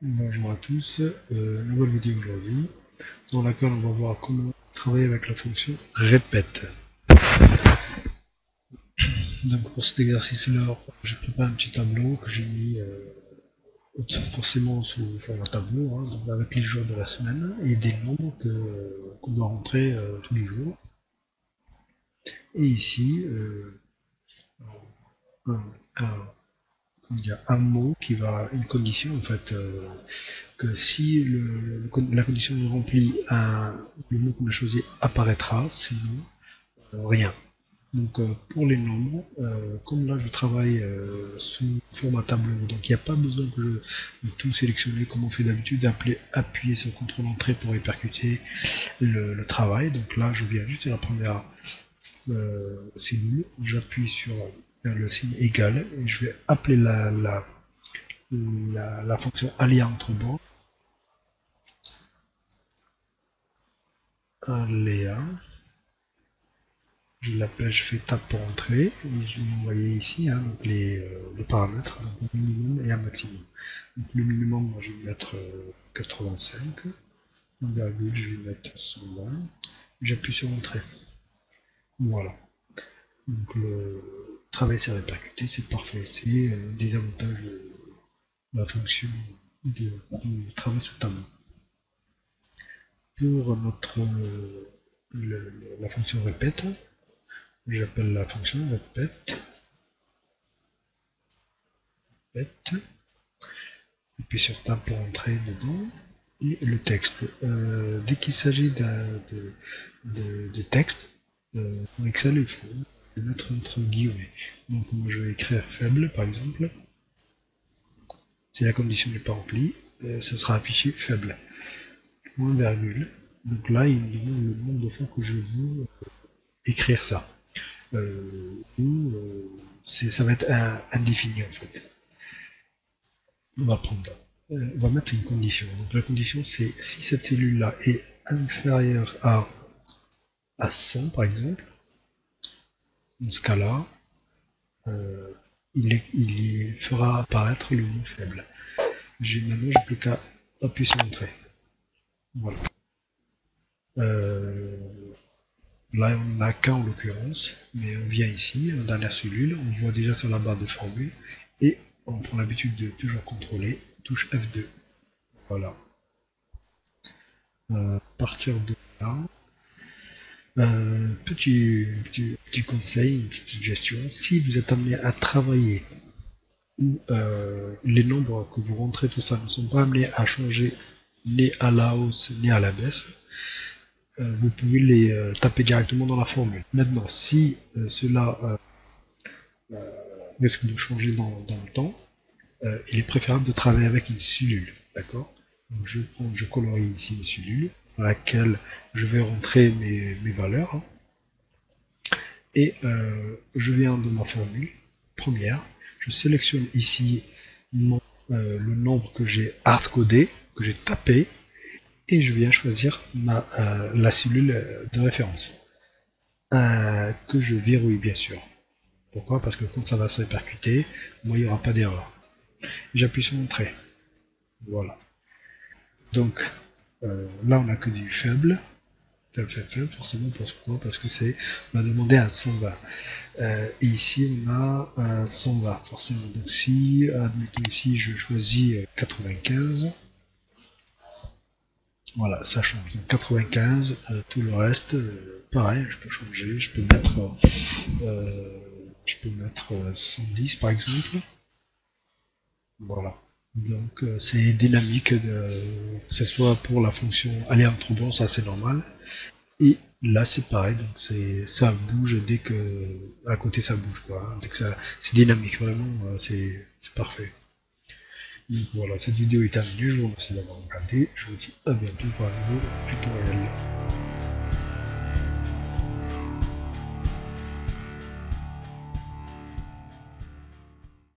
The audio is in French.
Bonjour à tous, nouvelle vidéo aujourd'hui dans laquelle on va voir comment travailler avec la fonction répète. Donc pour cet exercice-là, j'ai préparé un petit tableau que j'ai mis forcément sous format tableau, hein, donc avec les jours de la semaine et des nombres qu'on doit rentrer tous les jours. Et ici, un, un- un mot qui va, une condition en fait, que si la condition est remplie, le mot qu'on a choisi apparaîtra, sinon rien. Donc pour les nombres, comme là je travaille sous format tableau, donc il n'y a pas besoin que je de tout sélectionner comme on fait d'habitude, appuyer sur CTRL entrée pour répercuter le travail. Donc là je viens juste à la première cellule, j'appuie sur le signe égal et je vais appeler la fonction aléa entre bords, aléa. Je l'appelle, je fais tab pour entrer, et je vais envoyer ici hein, donc les paramètres, donc un minimum et un maximum. Donc le minimum, moi, je vais mettre 85, en virgule, je vais mettre 120, j'appuie sur entrée. Voilà. Donc le travail s'est répercuté, c'est parfait. C'est des avantages de la fonction du travail sous tableau. Pour la fonction répète, j'appelle la fonction répète, et puis sur tab pour entrer dedans, et le texte. Dès qu'il s'agit de texte, en Excel, il faut le mettre entre guillemets. Donc moi je vais écrire faible par exemple. Si la condition n'est pas remplie, ce sera affiché faible. Point virgule. Donc là, il me demande le nombre de fois que je veux écrire ça. Ça va être indéfini en fait. On va prendre, on va mettre une condition. Donc la condition c'est si cette cellule-là est inférieure à 100 par exemple, dans ce cas-là, euh, il fera apparaître le mot faible. Maintenant, j'ai plus qu'à appuyer sur entrée. Voilà. Euh, Là, on n'a qu'un en l'occurrence, mais on vient ici, en dernière cellule, on voit déjà sur la barre de formule, et on prend l'habitude de toujours contrôler, touche F2. Voilà. À partir de là, petit conseil, une petite suggestion, si vous êtes amené à travailler où les nombres que vous rentrez, tout ça, ne sont pas amenés à changer ni à la hausse ni à la baisse, vous pouvez les taper directement dans la formule. Maintenant, si cela risque de changer dans le temps, il est préférable de travailler avec une cellule. D'accord. Donc je colorie ici une cellule dans laquelle je vais rentrer mes valeurs. Hein, et je viens de ma formule première. Je sélectionne ici le nombre que j'ai hardcodé, que j'ai tapé, et je viens choisir la cellule de référence, que je verrouille bien sûr. Pourquoi? Parce que quand ça va se répercuter, moi il n'y aura pas d'erreur. J'appuie sur Entrée. Voilà. Donc là on n'a que du faible. Faible, forcément, pourquoi? Parce que on a demandé à 120. Et ici on a 120 forcément. Donc si, admettons ici, je choisis 95, voilà, ça change. Donc 95, tout le reste, pareil, je peux changer, je peux mettre 110 par exemple. Voilà. Donc c'est dynamique, que ce soit pour la fonction aller entre bons, ça c'est normal. Et là c'est pareil, donc ça bouge dès que à côté ça bouge quoi. Hein. Dès que ça, c'est dynamique vraiment, c'est parfait. Donc voilà, cette vidéo est terminée, je vous remercie d'avoir regardé, je vous dis à bientôt pour un nouveau tutoriel.